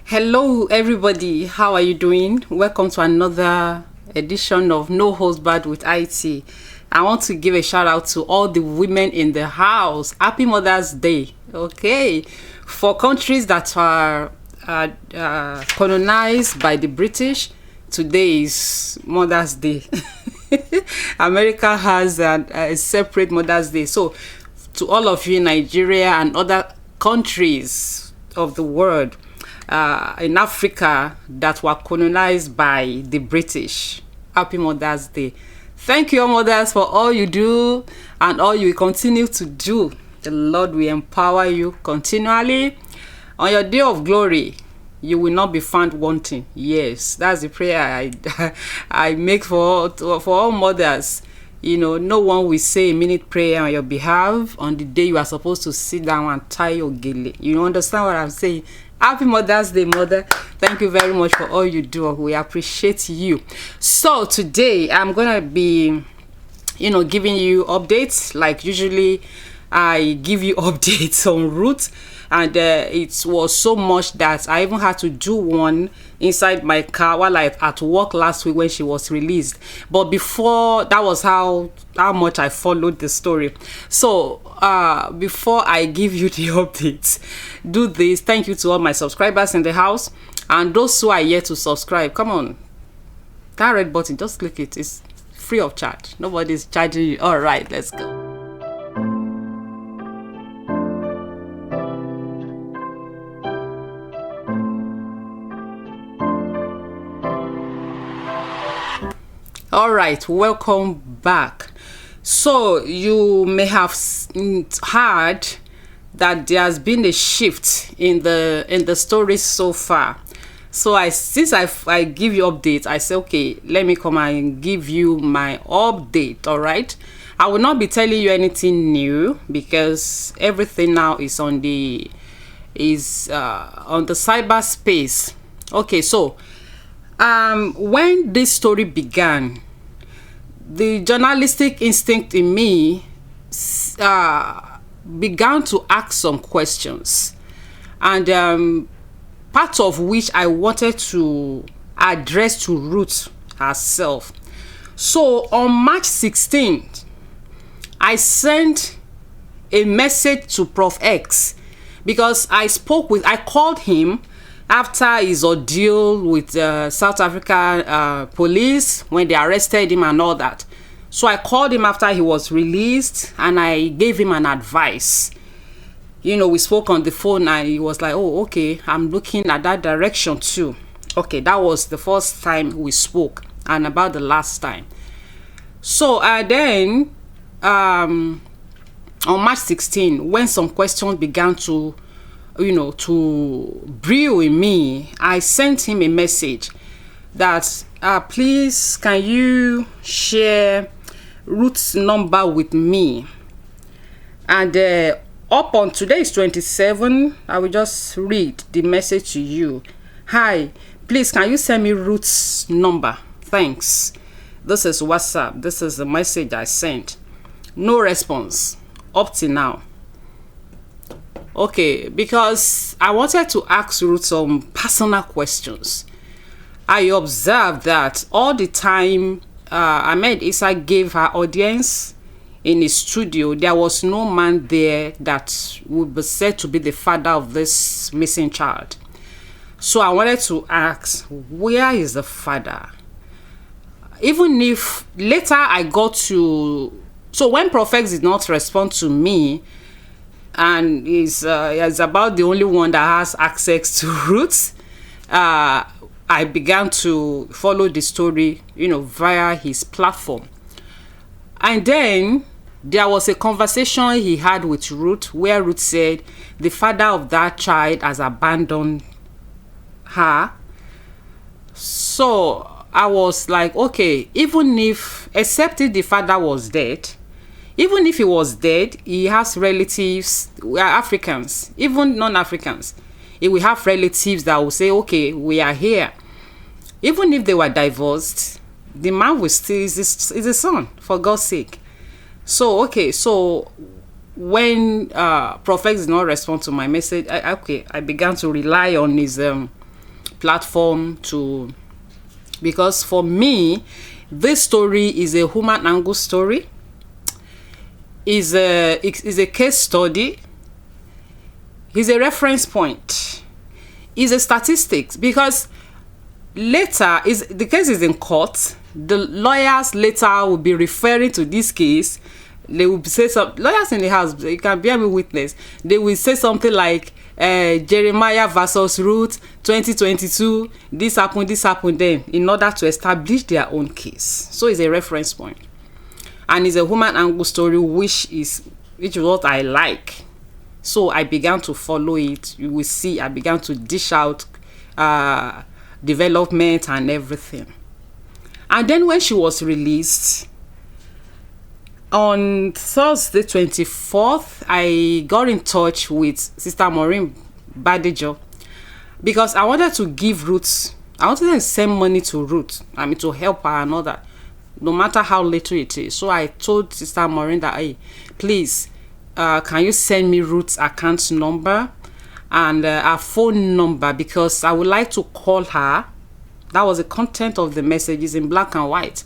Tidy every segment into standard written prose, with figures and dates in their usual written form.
Hello, everybody. How are you doing? Welcome to another edition of No Holds Barred with IT. I want to give a shout out to all the women in the house. Happy Mother's Day. Okay, for countries that are colonized by the British, today is Mother's Day. America has a separate Mother's Day. So, to all of you in Nigeria and other countries of the world, in Africa that were colonized by the British, happy Mother's Day. Thank you, mothers, for all you do and all you continue to do. The Lord will empower you continually. On your day of glory, you will not be found wanting. Yes, that's the prayer I make for all mothers. You know, no one will say a minute prayer on your behalf on the day you are supposed to sit down and tie your gele. You understand what I'm saying? Happy Mother's Day, mother. Thank you very much for all you do. We appreciate you. So today I'm gonna be, giving you updates. Like usually I give you updates on Ruth, and it was so much that I even had to do one inside my car while I at work last week when she was released. But before that was how much I followed the story. So before I give you the updates, do this. Thank you to all my subscribers in the house and those who are yet to subscribe. Come on, that red button, just click it. It's free of charge. Nobody's charging you. All right, let's go. All right, welcome back. So you may have heard that there has been a shift in the story so far. So since I give you updates, I say, okay, let me come and give you my update. All right, I will not be telling you anything new because everything now is on the cyberspace. Okay, so when this story began, the journalistic instinct in me began to ask some questions, and part of which I wanted to address to Ruth herself. So on March 16th, I sent a message to Prof X because I called him after his ordeal with South African police when they arrested him and all that. So I called him after he was released and I gave him an advice. We spoke on the phone and he was like, oh, okay, I'm looking at that direction too. Okay, that was the first time we spoke and about the last time. So then on March 16, when some questions began to brew in me, I sent him a message that please can you share Ruth's number with me. And up on today is 27, I will just read the message to you. Hi, please can you send me Ruth's number? Thanks. This is WhatsApp. This is the message I sent. No response up till now. Okay, because I wanted to ask Ruth some personal questions. I observed that all the time Ahmed Issa gave her audience in his studio, there was no man there that would be said to be the father of this missing child. So I wanted to ask, where is the father? Even if later I got to... So when Prophet did not respond to me, and is about the only one that has access to Ruth, I began to follow the story, via his platform. And then there was a conversation he had with Ruth where Ruth said the father of that child has abandoned her. So I was like, okay, except if the father was dead, even if he was dead, he has relatives. We are Africans, even non-Africans. He will have relatives that will say, okay, we are here. Even if they were divorced, the man will still is a son, for God's sake. So, okay, so when Prophet did not respond to my message, I began to rely on his platform to, because for me, this story is a human angle story, is a case study, is a reference point, is a statistics, because later is the case is in court. The lawyers later will be referring to this case. They will say some lawyers in the house, you can bear me witness, they will say something like Jeremiah versus Ruth 2022, this happened then, in order to establish their own case. So it's a reference point, and it's a human angle story, which is what I like. So I began to follow it. You will see I began to dish out development and everything. And then when she was released on Thursday 24th, I got in touch with Sister Maureen Badejo, because I wanted to give Ruth, I wanted to send money to Ruth, to help her and all that, no matter how little it is. So I told Sister Maureen that, hey, please, can you send me Ruth's account number and her phone number, because I would like to call her. That was the content of the messages in black and white.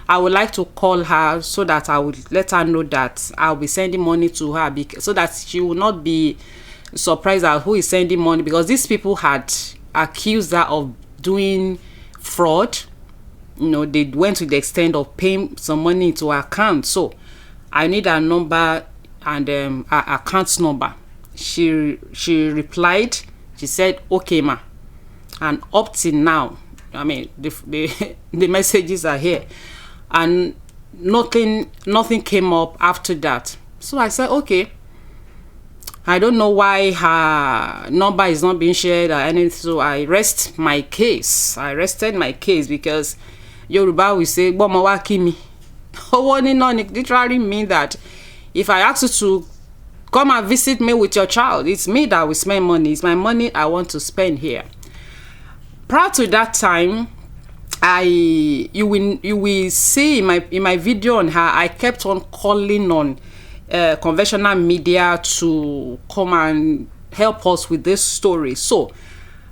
I would like to call her so that I would let her know that I'll be sending money to her, so that she will not be surprised at who is sending money, because these people had accused her of doing fraud. They went to the extent of paying some money into her account. So I need her number and her account number. She replied. She said, okay ma. And up till now, the messages are here, and nothing came up after that. So I said, okay, I don't know why her number is not being shared or anything. So I rested my case, because Yoruba will say "Bomo wa kimi." Literally mean that if I ask you to come and visit me with your child, it's me that will spend money. It's my money I want to spend here. Prior to that time, you will see in my video on her, I kept on calling on conventional media to come and help us with this story. So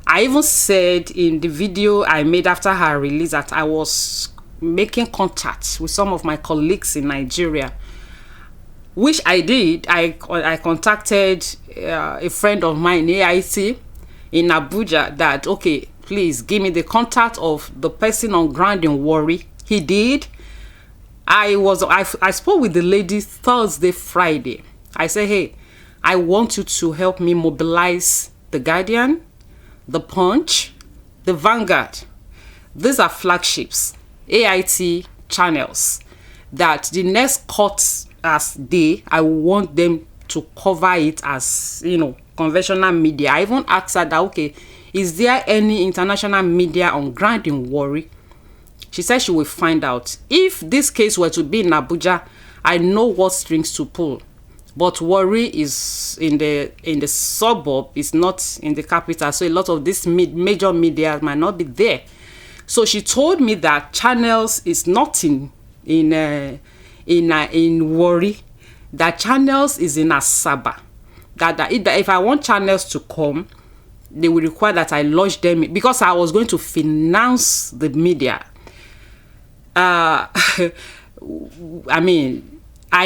I even said in the video I made after her release that I was making contact with some of my colleagues in Nigeria, which I did. I contacted a friend of mine, AIT, in Abuja, that, okay, please give me the contact of the person on ground in Warri. He did. I spoke with the lady Thursday, Friday. I said, hey, I want you to help me mobilize the Guardian, the Punch, the Vanguard. These are flagships, AIT channels, that the next court as day, I want them to cover it as, conventional media. I even asked her that, okay, is there any international media on ground in Warri? She said she will find out. If this case were to be in Abuja, I know what strings to pull. But Warri is in the suburb, is not in the capital. So a lot of this major media might not be there. So she told me that channels is not in Warri. That channels is in Asaba. That if I want channels to come, they will require that I lodge them in, because I was going to finance the media. I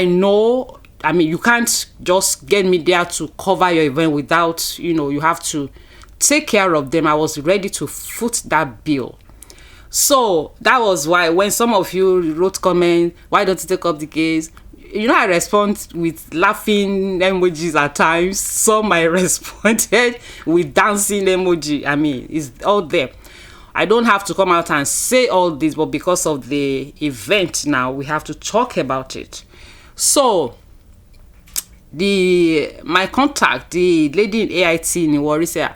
know, you can't just get media to cover your event without, you have to take care of them. I was ready to foot that bill. So that was why when some of you wrote comments, why don't you take up the case? I respond with laughing emojis at times. Some I responded with dancing emoji. It's all there. I don't have to come out and say all this, but because of the event now, we have to talk about it. So my contact, the lady in AIT in Warri, said,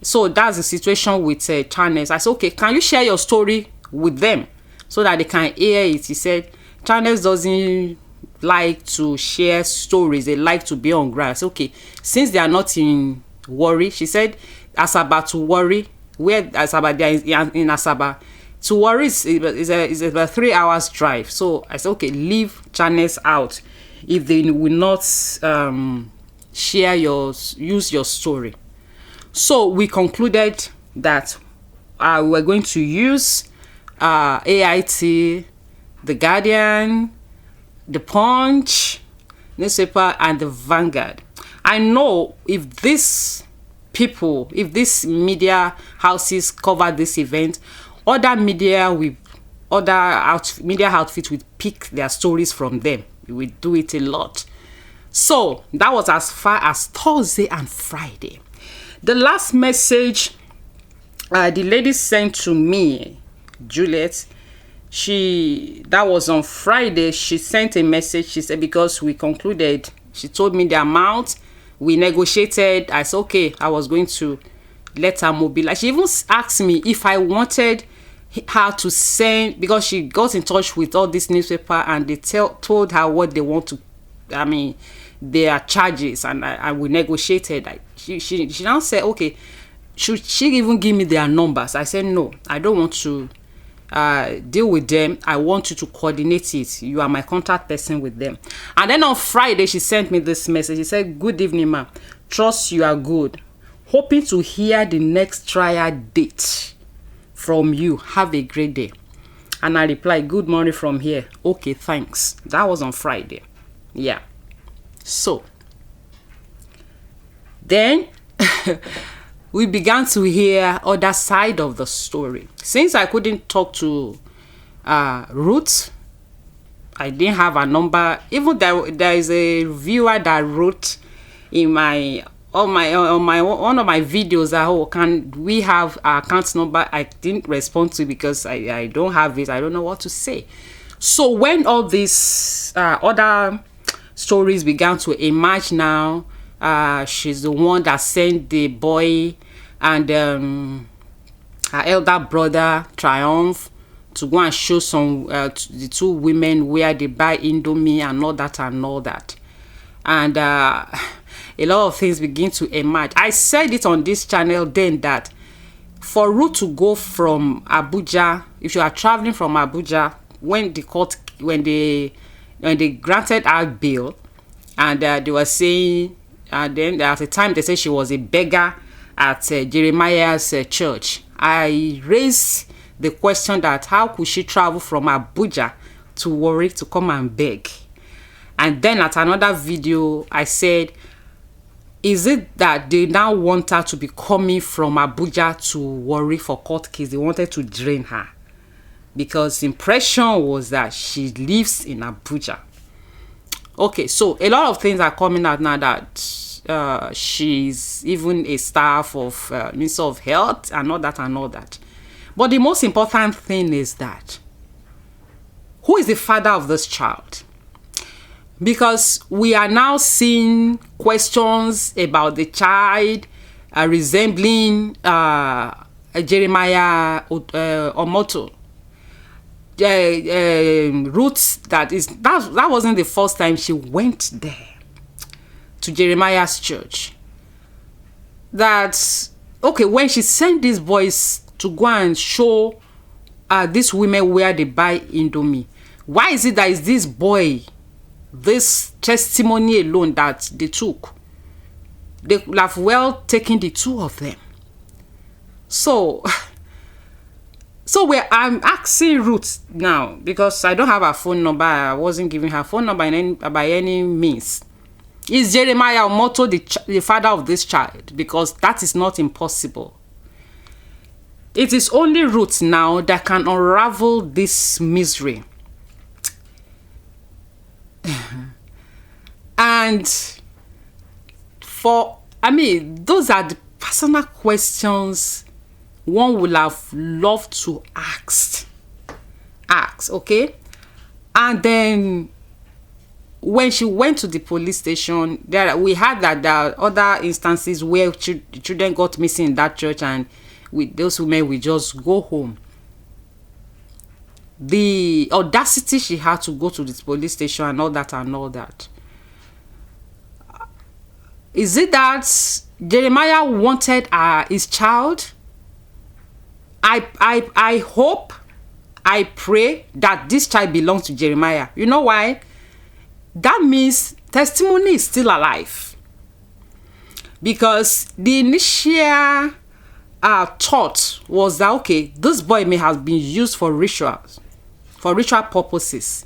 so that's the situation with channels. I said, okay, can you share your story with them so that they can hear it? He said, channels doesn't like to share stories. They like to be on ground. I said, okay, since they are not in Warri, she said, Asaba to Warri, where Asaba, they are in Asaba. To Warri is about 3 hours drive. So I said, okay, leave channels out if they will not use your story. So we concluded that we're going to use AIT, The Guardian, The Punch newspaper, and The Vanguard. I know if these people, if these media houses cover this event, other media media outfits will pick their stories from them. We do it a lot. So that was as far as Thursday and Friday. The last message the lady sent to me, Juliet, that was on Friday. She sent a message. She said, because we concluded, she told me the amount we negotiated. I said, okay, I was going to let her mobilize. She even asked me if I wanted her to send, because she got in touch with all this newspaper and they told her what they want to, their charges, and we negotiated. She now said, okay, should she even give me their numbers? I said, no, I don't want to deal with them. I want you to coordinate it. You are my contact person with them. And then on Friday, she sent me this message. She said, good evening, ma'am. Trust you are good. Hoping to hear the next trial date from you. Have a great day. And I replied, good morning from here. Okay, thanks. That was on Friday. Yeah. So then we began to hear other side of the story. Since I couldn't talk to Ruth, I didn't have a number. Even there is a viewer that wrote in one of my videos that, oh, can we have our account number? I didn't respond to because I don't have it. I don't know what to say. So when all these other stories began to emerge now, she's the one that sent the boy and her elder brother Triumph to go and show some the two women where they buy Indomie and all that and all that. And a lot of things begin to emerge. I said it on this channel then that for Ruth to go from Abuja, if you are traveling from Abuja, when they granted her bail, and they were saying, then at the time they said she was a beggar at Jeremiah's church. I raised the question that how could she travel from Abuja to Warri to come and beg? And then at another video, I said, is it that they now want her to be coming from Abuja to Warri for court case? They wanted to drain her because the impression was that she lives in Abuja. Okay, so a lot of things are coming out now that she's even a staff of Minister of Health and all that and all that. But the most important thing is that who is the father of this child? Because we are now seeing questions about the child resembling Jeremiah Omoto. Ruth, that wasn't the first time she went there to Jeremiah's church. That, okay, when she sent these boys to go and show these women where they buy Indomie, why is it that is this boy, this testimony alone that they took? They could have well taken the two of them. So I'm asking Ruth now, because I don't have her phone number. I wasn't giving her phone number by any means. Is Jeremiah Omoto the father of this child? Because that is not impossible. It is only Ruth now that can unravel this misery. And those are the personal questions one would have loved to ask, okay? And then when she went to the police station, we had that there are other instances where children got missing in that church, and with those women we just go home. The audacity she had to go to the police station and all that and all that. Is it that Jeremiah wanted his child? I hope, I pray that this child belongs to Jeremiah. You know why? That means testimony is still alive. Because the initial thought was that, okay, this boy may have been used for rituals, for ritual purposes.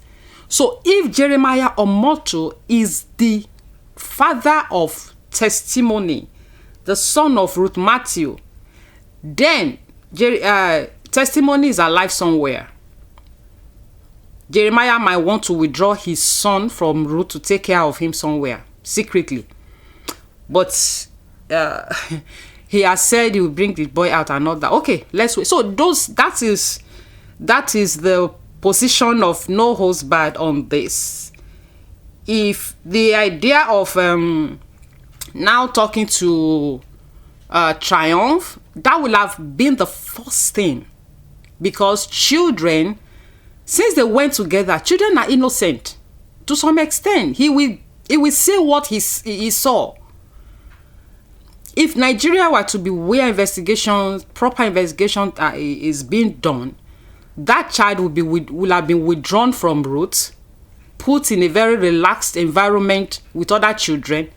So if Jeremiah Omoto is the father of testimony, the son of Ruth Matthew, then testimony is alive somewhere. Jeremiah might want to withdraw his son from Ruth to take care of him somewhere secretly, but he has said he will bring the boy out and all that. Okay, let's wait. So that is the position of no holds barred on this. If the idea of now talking to Triumph, that will have been the first thing, because children, since they went together, children are innocent to some extent. He will say what he saw. If Nigeria were to be where proper investigation is being done, that child will have been withdrawn from Ruth, put in a very relaxed environment with other children,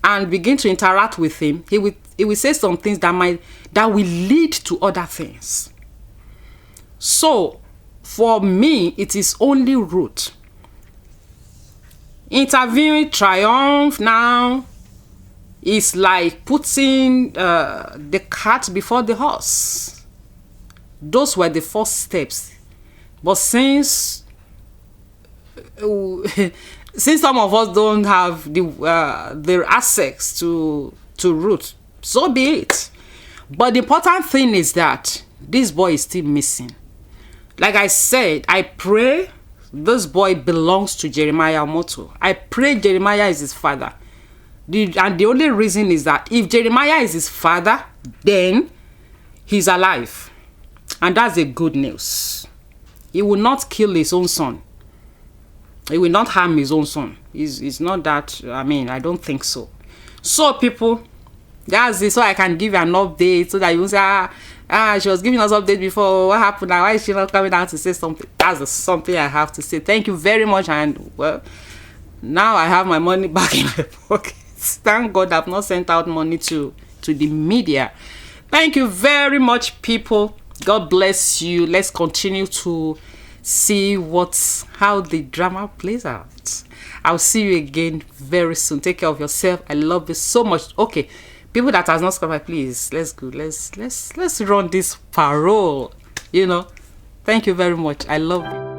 and begin to interact with him. He will say some things that will lead to other things. So for me, it is only Ruth. Interviewing Triumph now is like putting the cart before the horse. Those were the first steps. But since some of us don't have the access to Ruth, so be it. But the important thing is that this boy is still missing. Like I said, I pray this boy belongs to Jeremiah Omoto. I pray Jeremiah is his father. And the only reason is that if Jeremiah is his father, then he's alive. And that's the good news. He will not kill his own son. He will not harm his own son. It's not that, I don't think so. So people, that's it. So I can give you an update so that you say, she was giving us update before. What happened now? Why is she not coming out to say something? That's something I have to say. Thank you very much. And well, now I have my money back in my pocket. Thank God I've not sent out money to the media. Thank you very much, people. God bless you. Let's continue to see how the drama plays out. I'll see you again very soon. Take care of yourself. I love you so much. Okay, people that has not subscribed, please, let's go. Let's run this parole. Thank you very much. I love you.